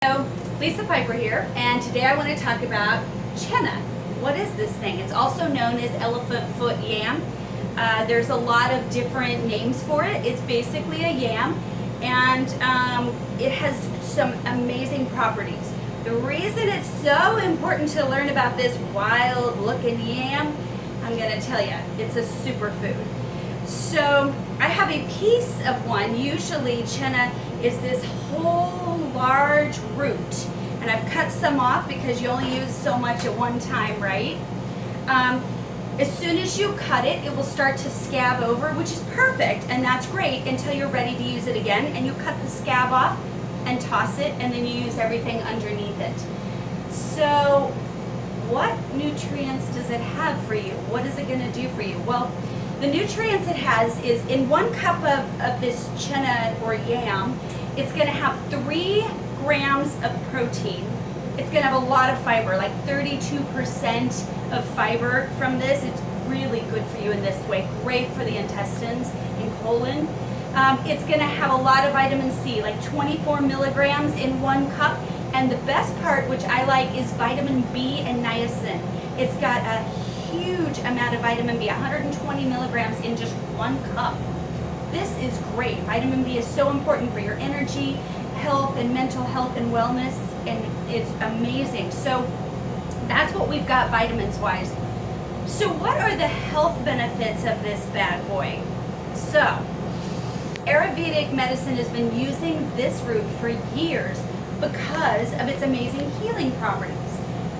So, Lisa Piper here, and today I want to talk about Chena. What is this thing? It's also known as elephant foot yam. There's a lot of different names for it. It's basically a yam, and it has some amazing properties. The reason it's so important to learn about this wild-looking yam, I'm going to tell you, it's a superfood. So I have a piece of one. Usually Chena is this whole large root, and I've cut some off because you only use so much at one time, right? As soon as you cut it, it will start to scab over, which is perfect, and that's great until you're ready to use it again, and you cut the scab off and toss it, and then you use everything underneath it. So what nutrients does it have for you? What is it going to do for you? Well, the nutrients it has is in 1 cup of this Chena or yam, it's going to have 3 grams of protein. It's going to have a lot of fiber, like 32% of fiber from this. It's really good for you in this way. Great for the intestines and colon. It's going to have a lot of vitamin C, like 24 milligrams in 1 cup. And the best part, which I like, is vitamin B and niacin. It's got a huge amount of vitamin B, 120 milligrams in just 1 cup. This is great. Vitamin B is so important for your energy, health, and mental health and wellness, and it's amazing. So that's what we've got vitamins-wise. So what are the health benefits of this bad boy? So Ayurvedic medicine has been using this root for years because of its amazing healing properties.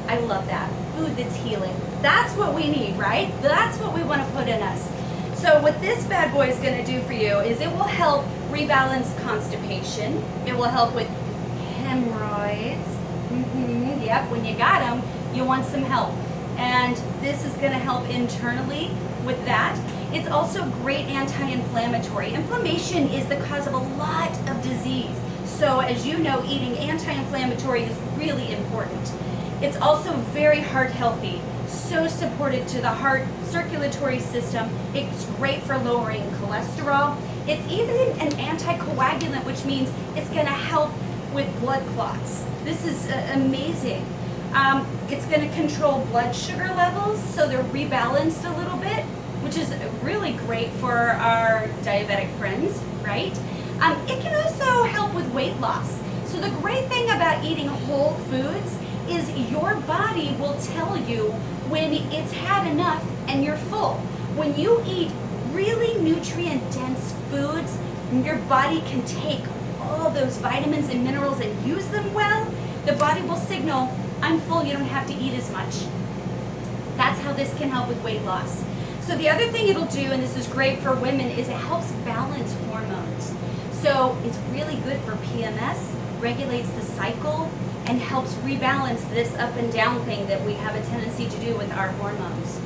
I love that. Food that's healing. That's what we need, right? That's what we want to put in us. So what this bad boy is going to do for you is it will help rebalance constipation. It will help with hemorrhoids. Yep, when you got them, you want some help. And this is going to help internally with that. It's also great anti-inflammatory. Inflammation is the cause of a lot of disease. So as you know, eating anti-inflammatory is really important. It's also very heart healthy, so supportive to the heart circulatory system. It's great for lowering cholesterol. It's even an anticoagulant, which means it's going to help with blood clots. This is amazing. It's going to control blood sugar levels, so they're rebalanced a little bit, which is really great for our diabetic friends, right? It can also help with weight loss. So the great thing about eating whole foods is your body will tell you when it's had enough and you're full. When you eat really nutrient-dense foods, your body can take all those vitamins and minerals and use them well. The body will signal, I'm full, you don't have to eat as much. That's how this can help with weight loss. So the other thing it'll do, and this is great for women, is it helps balance hormones. So it's really good for PMS, regulates the cycle, and helps rebalance this up and down thing that we have a tendency to do with our hormones.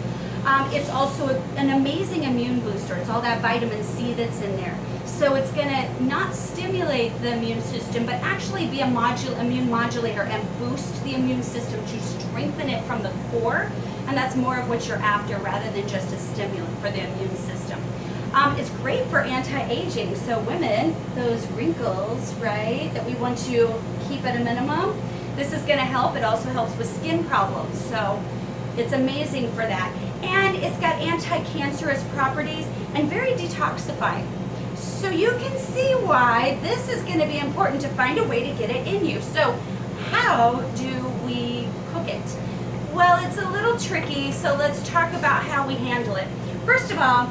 It's also an amazing immune booster. It's all that vitamin C that's in there. So it's going to not stimulate the immune system, but actually be a immune modulator and boost the immune system to strengthen it from the core. And that's more of what you're after rather than just a stimulant for the immune system. It's great for anti-aging. So women, those wrinkles, right, that we want to keep at a minimum, this is going to help. It also helps with skin problems. So it's amazing for that. And it's got anti-cancerous properties and very detoxifying. So you can see why this is going to be important to find a way to get it in you. So how do we cook it? Well, it's a little tricky, so let's talk about how we handle it. First of all,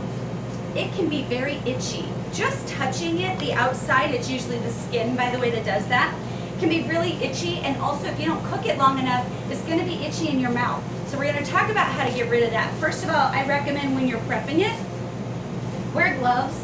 it can be very itchy. Just touching it, the outside, it's usually the skin, by the way, that does that, can be really itchy, and also if you don't cook it long enough, it's going to be itchy in your mouth. So we're going to talk about how to get rid of that. First of all, I recommend when you're prepping it, wear gloves.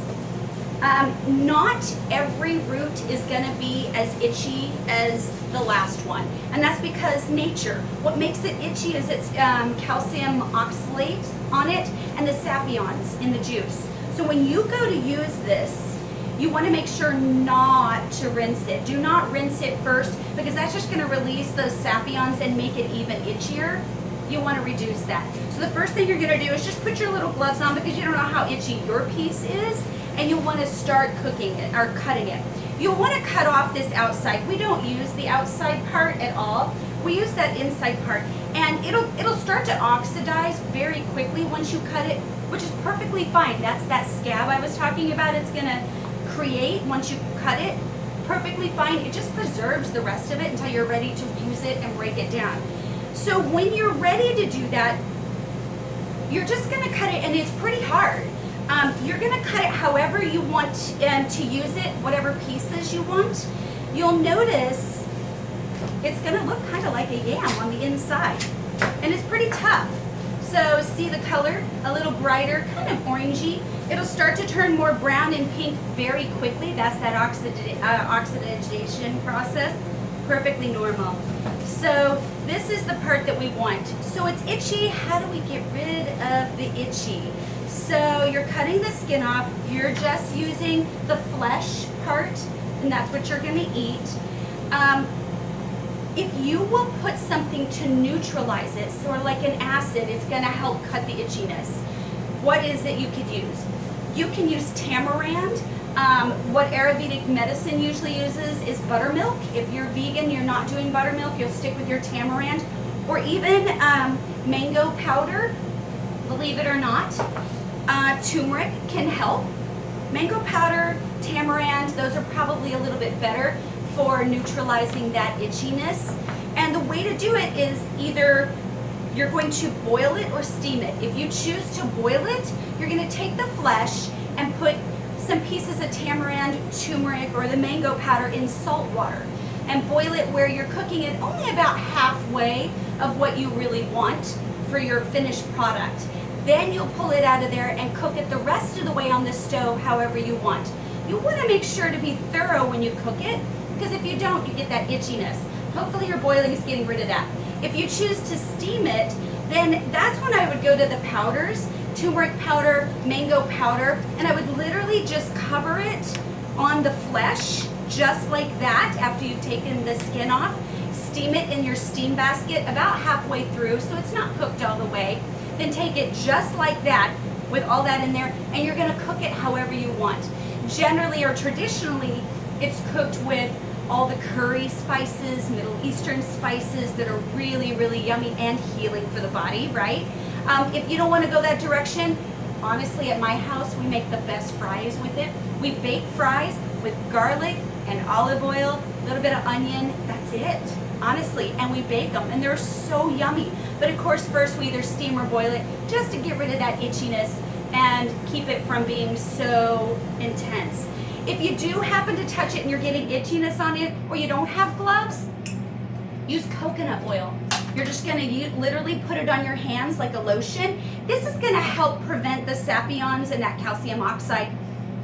Not every root is going to be as itchy as the last one, and that's because nature. What makes it itchy is its calcium oxalate on it and the sapions in the juice. So when you go to use this, you want to make sure not to rinse it. Do not rinse it first, because that's just going to release those sapions and make it even itchier. You want to reduce that. So the first thing you're going to do is just put your little gloves on, because you don't know how itchy your piece is, and you'll want to start cooking it or cutting it. You'll want to cut off this outside. We don't use the outside part at all. We use that inside part, and it'll start to oxidize very quickly once you cut it, which is perfectly fine. That's that scab I was talking about. It's gonna create once you cut it. Perfectly fine. It just preserves the rest of it until you're ready to use it and break it down. So when you're ready to do that, you're just gonna cut it, and it's pretty hard. You're gonna cut it however you want to use it, whatever pieces you want. You'll notice it's gonna look kind of like a yam on the inside, and it's pretty tough. So see the color, a little brighter, kind of orangey. It'll start to turn more brown and pink very quickly. That's that oxidation process, perfectly normal. So this is the part that we want. So it's itchy. How do we get rid of the itchy? So you're cutting the skin off. You're just using the flesh part, and that's what you're gonna eat. If you will put something to neutralize it, so like an acid, it's gonna help cut the itchiness. What is it you could use? You can use tamarind. What Ayurvedic medicine usually uses is buttermilk. If you're vegan, you're not doing buttermilk, you'll stick with your tamarind. Or even mango powder, believe it or not. Turmeric can help. Mango powder, tamarind, those are probably a little bit better for neutralizing that itchiness. And the way to do it is either you're going to boil it or steam it. If you choose to boil it, you're going to take the flesh and put some pieces of tamarind, turmeric, or the mango powder in salt water and boil it where you're cooking it only about halfway of what you really want for your finished product. Then you'll pull it out of there and cook it the rest of the way on the stove however you want. You want to make sure to be thorough when you cook it, because if you don't, you get that itchiness. Hopefully your boiling is getting rid of that. If you choose to steam it, then that's when I would go to the powders, turmeric powder, mango powder, and I would literally just cover it on the flesh, just like that, after you've taken the skin off. Steam it in your steam basket about halfway through, so it's not cooked all the way. Then take it just like that, with all that in there, and you're gonna cook it however you want. Generally or traditionally, it's cooked with all the curry spices, Middle Eastern spices that are really, really yummy and healing for the body, right? If you don't want to go that direction, honestly, at my house, we make the best fries with it. We bake fries with garlic and olive oil, a little bit of onion, that's it, honestly, and we bake them, and they're so yummy. But of course, first we either steam or boil it just to get rid of that itchiness and keep it from being so intense. If you do happen to touch it and you're getting itchiness on it, or you don't have gloves, use coconut oil. You're just gonna literally put it on your hands like a lotion. This is gonna help prevent the sapions and that calcium oxide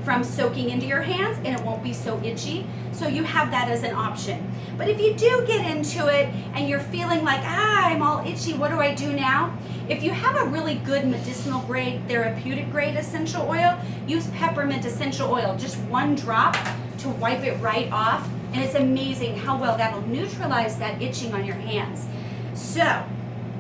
from soaking into your hands, and it won't be so itchy. So you have that as an option. But if you do get into it and you're feeling like, I'm all itchy, what do I do now? If you have a really good medicinal grade, therapeutic grade essential oil, use peppermint essential oil, just 1 drop to wipe it right off. And it's amazing how well that'll neutralize that itching on your hands. So,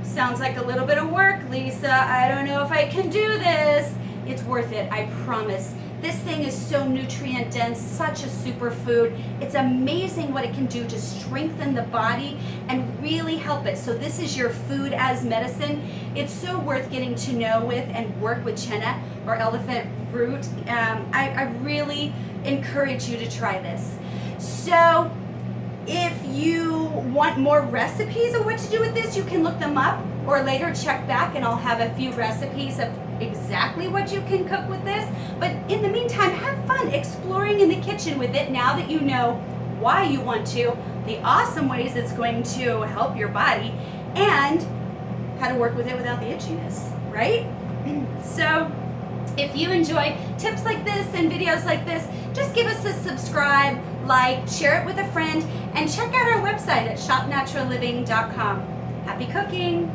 sounds like a little bit of work, Lisa. I don't know if I can do this. It's worth it, I promise. This thing is so nutrient dense, such a superfood. It's amazing what it can do to strengthen the body and really help it. So this is your food as medicine. It's so worth getting to know with and work with Chena or elephant root. I really encourage you to try this. So if you want more recipes of what to do with this, you can look them up, or later check back and I'll have a few recipes of exactly what you can cook with this. But in the meantime, have fun exploring in the kitchen with it now that you know why you want to, the awesome ways it's going to help your body, and how to work with it without the itchiness, right? So if you enjoy tips like this and videos like this, just give us a subscribe, like, share it with a friend, and check out our website at shopnaturalliving.com. Happy cooking!